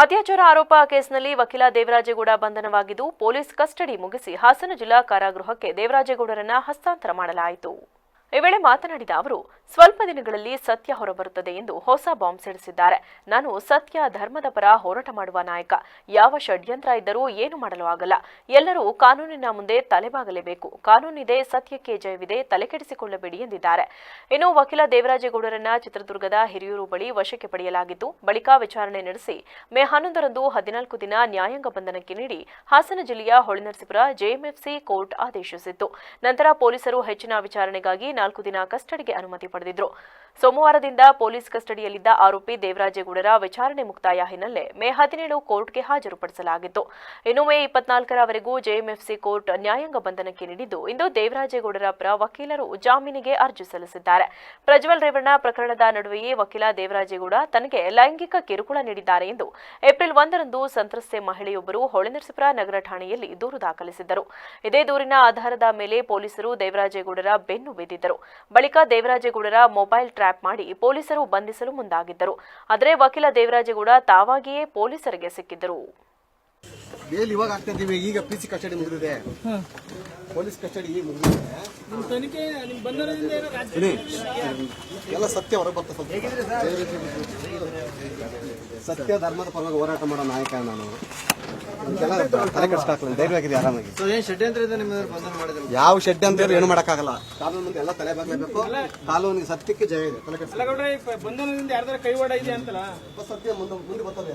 ಅತ್ಯಾಚಾರ ಆರೋಪ ಕೇಸ್ನಲ್ಲಿ ವಕೀಲ ದೇವರಾಜೇಗೌಡ ಬಂಧನವಾಗಿದ್ದು ಪೊಲೀಸ್ ಕಸ್ಟಡಿ ಮುಗಿಸಿ ಹಾಸನ ಜಿಲ್ಲಾ ಕಾರಾಗೃಹಕ್ಕೆ ದೇವರಾಜೇಗೌಡರನ್ನ ಹಸ್ತಾಂತರ ಮಾಡಲಾಯಿತು. ಈ ವೇಳೆ ಮಾತನಾಡಿದ ಅವರು, ಸ್ವಲ್ಪ ದಿನಗಳಲ್ಲಿ ಸತ್ಯ ಹೊರಬರುತ್ತದೆ ಎಂದು ಹೊಸ ಬಾಂಬ್ ಸಿಡಿಸಿದ್ದಾರೆ. ನಾನು ಸತ್ಯ ಧರ್ಮದ ಪರ ಹೋರಾಟ ಮಾಡುವ ನಾಯಕ. ಯಾವ ಷಡ್ಯಂತ್ರ ಇದ್ದರೂ ಏನು ಮಾಡಲು ಆಗಲ್ಲ. ಎಲ್ಲರೂ ಕಾನೂನಿನ ಮುಂದೆ ತಲೆಬಾಗಲೇಬೇಕು. ಕಾನೂನಿದೆ, ಸತ್ಯಕ್ಕೆ ಜಯವಿದೆ, ತಲೆಕೆಡಿಸಿಕೊಳ್ಳಬೇಡಿ ಎಂದಿದ್ದಾರೆ. ಇನ್ನು ವಕೀಲ ದೇವರಾಜೇಗೌಡರನ್ನ ಚಿತ್ರದುರ್ಗದ ಹಿರಿಯೂರು ಬಳಿ ವಶಕ್ಕೆ ಪಡೆಯಲಾಗಿದ್ದು, ಬಳಿಕ ವಿಚಾರಣೆ ನಡೆಸಿ ಮೇ 11ರಂದು 14 ದಿನ ನ್ಯಾಯಾಂಗ ಬಂಧನಕ್ಕೆ ನೀಡಿ ಹಾಸನ ಜಿಲ್ಲೆಯ ಹೊಳೆನರಸೀಪುರ ಜೆಎಂಎಫ್ಸಿ ಕೋರ್ಟ್ ಆದೇಶಿಸಿತ್ತು. ನಂತರ ಪೊಲೀಸರು ಹೆಚ್ಚಿನ ವಿಚಾರಣೆಗಾಗಿ 4 ದಿನ ಕಸ್ಟಡಿಗೆ ಅನುಮತಿ ಪಡೆದಿದ್ರು. ಸೋಮವಾರದಿಂದ ಪೊಲೀಸ್ ಕಸ್ಟಡಿಯಲ್ಲಿದ್ದ ಆರೋಪಿ ದೇವರಾಜೇಗೌಡರ ವಿಚಾರಣೆ ಮುಕ್ತಾಯ ಹಿನ್ನೆಲೆ ಮೇ 17 ಕೋರ್ಟ್ಗೆ ಹಾಜರುಪಡಿಸಲಾಗಿತ್ತು. ಇನ್ನು ಮೇ 24ರವರೆಗೂ ಜೆಎಂಎಫ್ಸಿ ಕೋರ್ಟ್ ನ್ಯಾಯಾಂಗ ಬಂಧನಕ್ಕೆ ನೀಡಿದ್ದು, ಇಂದು ದೇವರಾಜೇಗೌಡರ ಪರ ವಕೀಲರು ಜಾಮೀನಿಗೆ ಅರ್ಜಿ ಸಲ್ಲಿಸಿದ್ದಾರೆ. ಪ್ರಜ್ವಲ್ ರೇವಣ್ಣ ಪ್ರಕರಣದ ನಡುವೆಯೇ ವಕೀಲ ದೇವರಾಜೇಗೌಡ ತನಗೆ ಲೈಂಗಿಕ ಕಿರುಕುಳ ನೀಡಿದ್ದಾರೆ ಎಂದು ಏಪ್ರಿಲ್ 1ರಂದು ಸಂತ್ರಸ್ತೆ ಮಹಿಳೆಯೊಬ್ಬರು ಹೊಳೆನರಸೀಪುರ ನಗರ ಠಾಣೆಯಲ್ಲಿ ದೂರು ದಾಖಲಿಸಿದ್ದರು. ಇದೇ ದೂರಿನ ಆಧಾರದ ಮೇಲೆ ಪೊಲೀಸರು ದೇವರಾಜೇಗೌಡರ ಬೆನ್ನು ಬಿದ್ದಿದ್ದರು. ಬಳಿಕ ದೇವರಾಜೇಗೌಡರ ಮೊಬೈಲ್ ಟ್ರ್ಯಾಪ್ ಮಾಡಿ ಪೊಲೀಸರು ಬಂಧಿಸಲು ಮುಂದಾಗಿದ್ದರು. ಆದರೆ ವಕೀಲ ದೇವರಾಜೇಗೌಡ ತಾವಾಗಿಯೇ ಪೊಲೀಸರಿಗೆ ಸಿಕ್ಕಿದ್ದರು. ಬೇಲ್ ಇವಾಗ ಆಗ್ತಾ ಇದೀವಿ. ಈಗ ಪಿಸಿ ಕಸ್ಟಡಿ ಮುಗಿದಿದೆ, ಪೊಲೀಸ್ ಕಸ್ಟಡಿ ಮುಗಿದಿದೆ. ಎಲ್ಲ ಸತ್ಯ ಹೊರಗೆ ಬರ್ತದೆ. ಸತ್ಯ ಧರ್ಮದ ಪರವಾಗಿ ಹೋರಾಟ ಮಾಡೋ ನಾಯಕ ನಾನು. ತಲೆ ಕೆಡಿಸ್ಕಾಕ್ಲ ಧೈರ್ಯವಾಗಿದೆ, ಆರಾಮಾಗಿ. ಯಾವ ಷಡ್ಯಂತ್ರ ಏನು ಮಾಡಕ್ಕಾಗಲ್ಲ. ಕಾನೂನು ಮುಂದೆ ಎಲ್ಲ ತಲೆ ಬಾಗಲೇಬೇಕು. ಕಾನೂನಿಗೆ ಸತ್ಯಕ್ಕೆ ಜಯ ಇದೆ. ತಲೆ ಕೆಡಿಸ್ಕಾಕ್ಲ ಬಂಧನದಿಂದ ಯಾರ್ದಾರ ಕೈವಾಡ ಇದೆ ಅಂತಲ್ಲ, ಸತ್ಯ ಮುಂದೆ ಬರ್ತದೆ.